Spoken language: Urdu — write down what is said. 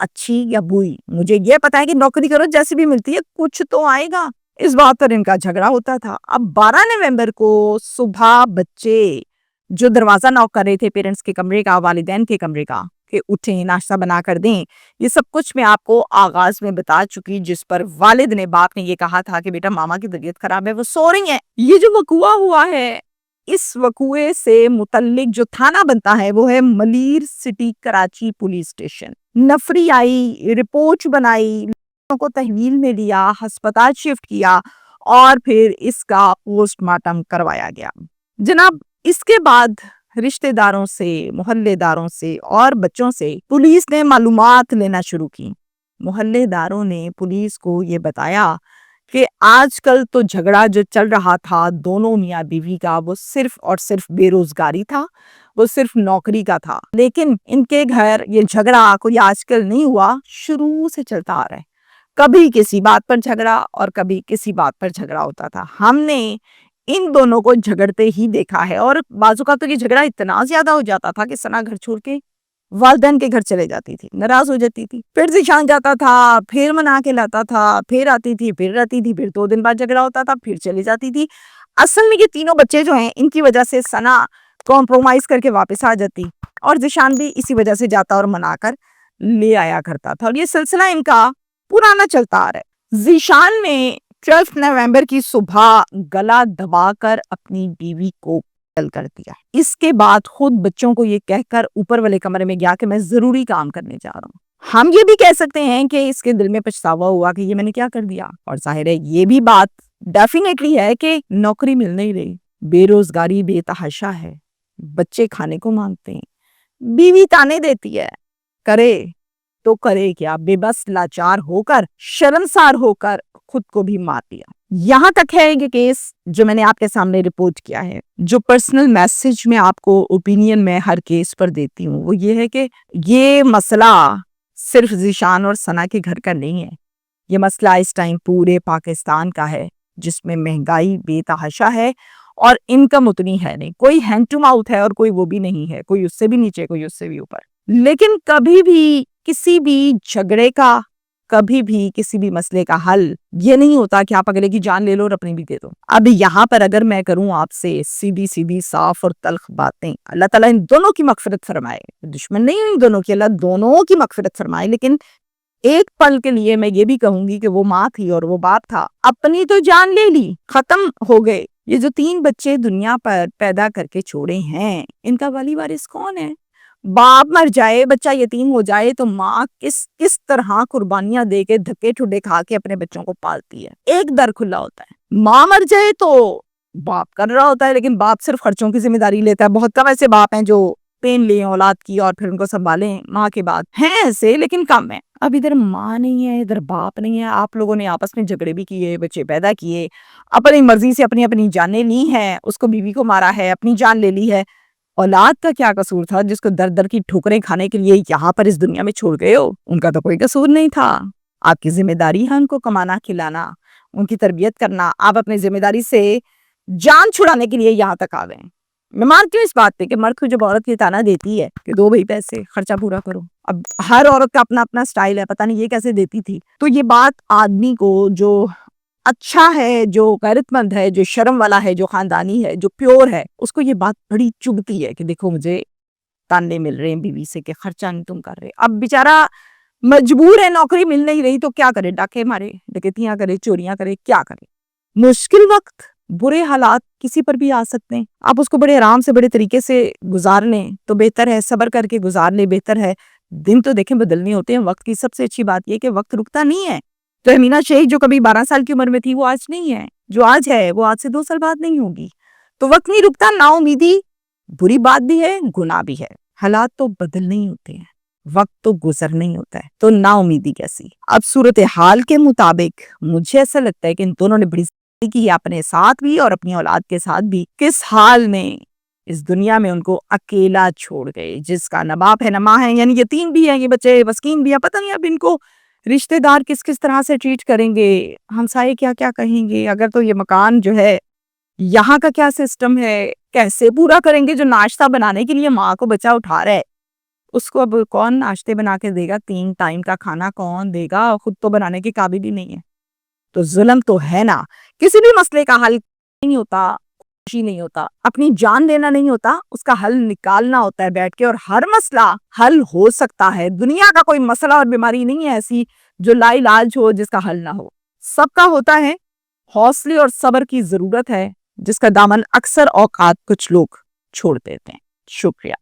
اچھی یا بری، مجھے یہ پتا ہے کہ نوکری کرو جیسی بھی ملتی ہے کچھ تو آئے گا، اس بات پر ان کا جھگڑا ہوتا تھا۔ اب 12 نومبر کو صبح بچے جو دروازہ نوک کر رہے تھے پیرنٹس کے کمرے کا، والدین کے کمرے کا، کہ اٹھیں ناشتہ بنا کر دیں، یہ سب کچھ میں آپ کو آغاز میں بتا چکی، جس پر والد نے، باپ نے یہ کہا تھا کہ بیٹا ماما کی طبیعت خراب ہے، وہ سو رہی ہیں۔ یہ جو وقوع ہوا ہے، اس وقوعے سے متعلق جو تھانہ بنتا ہے وہ ہے Malir city Karachi police station. نفری آئی، رپورٹ بنائی، لوگوں کو تحویل میں لیا، ہسپتال شفٹ کیا اور پھر اس کا پوسٹ مارٹم کروایا گیا۔ جناب اس کے بعد رشتہ داروں سے، محلے داروں سے اور بچوں سے پولیس نے معلومات لینا شروع کی۔ محلے داروں نے پولیس کو یہ بتایا کہ آج کل تو جھگڑا جو چل رہا تھا دونوں میاں بیوی کا، وہ صرف اور صرف بے روزگاری تھا، وہ صرف نوکری کا تھا، لیکن ان کے گھر یہ جھگڑا کوئی آج کل نہیں ہوا، شروع سے چلتا آ رہا ہے۔ کبھی کسی بات پر جھگڑا اور کبھی کسی بات پر جھگڑا ہوتا تھا۔ ہم نے ان دونوں کو جھگڑتے ہی دیکھا ہے، اور بعض اوقات تو یہ جھگڑا اتنا زیادہ ہو جاتا تھا کہ ثنا گھر چھوڑ کے والدین کے گھر چلے جاتی تھی، ناراض ہو جاتی تھی، پھر ذیشان جاتا تھا، پھر منا کے لاتا تھا، پھر آتی تھی، پھر رہتی تھی، پھر 2 دن بعد جھگڑا ہوتا تھا، پھر چلی جاتی تھی۔ اصل میں یہ تینوں بچے جو ہیں ان کی وجہ سے ثنا کمپرومائز کر کے واپس آ جاتی، اور ذیشان بھی اسی وجہ سے جاتا اور منا کر لے آیا کرتا تھا، اور یہ سلسلہ ان کا پرانا چلتا آ رہا ہے۔ ذیشان نے 12 نومبر کی صبح گلا دبا کر اپنی بیوی کو قتل کر دیا۔ اس کے بعد خود بچوں کو یہ کہہ کر اوپر والے کمرے میں گیا کہ میں ضروری کام کرنے جا رہا ہوں۔ ہم یہ بھی کہہ سکتے ہیں کہ اس کے دل میں پچھتاوا ہوا کہ یہ میں نے کیا کر دیا، اور ظاہر ہے یہ بھی بات ڈیفینیٹلی ہے کہ نوکری مل نہیں رہی، بے روزگاری بے تحاشا ہے، بچے کھانے کو مانگتے ہیں، بیوی تانے دیتی ہے، کرے تو کرے کیا، بے بس لاچار ہو کر، شرمسار ہو کر خود کو بھی مار دیا۔ یہاں تک ہے یہ کیس جو میں نے آپ کے سامنے رپورٹ کیا ہے۔ جو پرسنل میسج میں آپ کو اوپینین میں ہر کیس پر دیتی ہوں وہ یہ ہے کہ یہ مسئلہ صرف ذیشان اور ثنا کے گھر کا نہیں ہے، یہ مسئلہ اس ٹائم پورے پاکستان کا ہے، جس میں مہنگائی بے تحاشا ہے اور انکم اتنی ہے نہیں، کوئی ہینڈ ٹو ماؤتھ ہے اور کوئی وہ بھی نہیں ہے، کوئی اس سے بھی نیچے کوئی اس سے بھی اوپر۔ لیکن کبھی بھی کسی بھی جھگڑے کا، کبھی بھی کسی بھی مسئلے کا حل یہ نہیں ہوتا کہ آپ اگلے کی جان لے لو اور اپنی بھی دے دو۔ اب یہاں پر اگر میں کروں آپ سے سیدھی سیدھی صاف اور تلخ باتیں، اللہ تعالیٰ ان دونوں کی مغفرت فرمائے، دشمن نہیں ہوں ان دونوں کی، اللہ دونوں کی مغفرت فرمائے، لیکن ایک پل کے لیے میں یہ بھی کہوں گی کہ وہ ماں تھی اور وہ باپ تھا، اپنی تو جان لے لی، ختم ہو گئے۔ یہ جو 3 بچے دنیا پر پیدا کر کے چھوڑے ہیں، ان کا والی وارث کون ہے؟ باپ مر جائے، بچہ یتیم ہو جائے تو ماں کس طرح قربانیاں دے کے دھکے ٹھڈے کھا کے اپنے بچوں کو پالتی ہے۔ ایک در کھلا ہوتا ہے، ماں مر جائے تو باپ کر رہا ہوتا ہے، لیکن باپ صرف خرچوں کی ذمہ داری لیتا ہے۔ بہت کم ایسے باپ ہیں جو پین لیں اولاد کی اور پھر ان کو سنبھالیں ماں کے بعد، ہیں ایسے لیکن کم ہیں۔ اب ادھر ماں نہیں ہے، ادھر باپ نہیں ہے، آپ لوگوں نے آپس میں جھگڑے بھی کیے، بچے پیدا کیے، اپنی مرضی سے اپنی جانیں لی ہیں، اس کو بیوی کو مارا ہے، اپنی جان لے لی ہے۔ اولاد کا کیا قصور تھا جس کو در در کی ٹھوکریں کھانے کے لیے یہاں پر اس دنیا میں چھوڑ گئے ہو؟ ان کا تو کوئی قصور نہیں تھا۔ آپ کی ذمہ داری ہے ان کو کمانا کھلانا، ان کی تربیت کرنا، آپ اپنی ذمہ داری سے جان چھڑانے کے لیے یہاں تک آ گئے۔ میں مانتی ہوں اس بات پہ کہ مرد کو جب عورت کی تانا دیتی ہے کہ دو بھائی پیسے خرچہ پورا کرو، اب ہر عورت کا اپنا اپنا سٹائل ہے، پتہ نہیں یہ کیسے دیتی تھی، تو یہ بات آدمی کو جو اچھا ہے، جو غیرت مند ہے، جو شرم والا ہے، جو خاندانی ہے، جو پیور ہے، اس کو یہ بات بڑی چبھتی ہے کہ دیکھو مجھے تانے مل رہے ہیں بیوی سے کہ خرچہ نہیں تم کر رہے۔ اب بیچارہ مجبور ہے، نوکری مل نہیں رہی تو کیا کرے؟ ڈاکے مارے، ڈکیتیاں کرے، چوریاں کرے، کیا کرے؟ مشکل وقت، برے حالات کسی پر بھی آ سکتے ہیں، آپ اس کو بڑے آرام سے، بڑے طریقے سے گزار لیں تو بہتر ہے، صبر کر کے گزار لیں بہتر ہے۔ دن تو دیکھیں بدلنے ہوتے ہیں، وقت کی سب سے اچھی بات یہ کہ وقت رکتا نہیں ہے۔ تو امینا شیخ جو کبھی 12 سال کی عمر میں تھی وہ آج نہیں ہے، جو آج ہے وہ آج سے 2 سال بعد نہیں ہوگی۔ تو وقت نہیں رکتا، نا امیدی بری بات بھی ہے، گناہ بھی ہے، حالات تو بدلنے ہی ہوتے ہیں، وقت تو گزرنا ہی ہوتا ہے، تو نا امیدی کیسی؟ اب صورتحال کے مطابق مجھے ایسا لگتا ہے کہ ان دونوں نے بڑی زندگی کی، اپنے ساتھ بھی اور اپنی اولاد کے ساتھ بھی، کس حال میں اس دنیا میں ان کو اکیلا چھوڑ گئے، جس کا نہ باپ ہے نہ ماں ہے، یعنی یتیم بھی ہیں یہ بچے، مسکین بھی ہیں، پتہ نہیں اب ان کو رشتہ دار کس طرح سے ٹریٹ کریں گے، ہمسائے کیا کیا کہیں گے، اگر تو یہ مکان جو ہے یہاں کا کیا سسٹم ہے، کیسے پورا کریں گے جو ناشتہ بنانے کے لیے ماں کو بچہ اٹھا رہا ہے، اس کو اب کون ناشتے بنا کے دے گا؟ 3 ٹائم کا کھانا کون دے گا؟ خود تو بنانے کے قابل ہی نہیں ہے. تو ظلم تو ہے نا. کسی بھی مسئلے کا حل نہیں ہوتا، خوشی نہیں ہوتا، اپنی جان دینا نہیں ہوتا، اس کا حل نکالنا ہوتا ہے بیٹھ کے. اور ہر مسئلہ حل ہو سکتا ہے. دنیا کا کوئی مسئلہ اور بیماری نہیں ہے ایسی جو لا علاج ہو، جس کا حل نہ ہو. سب کا ہوتا ہے. حوصلے اور صبر کی ضرورت ہے، جس کا دامن اکثر اوقات کچھ لوگ چھوڑ دیتے ہیں. شکریہ.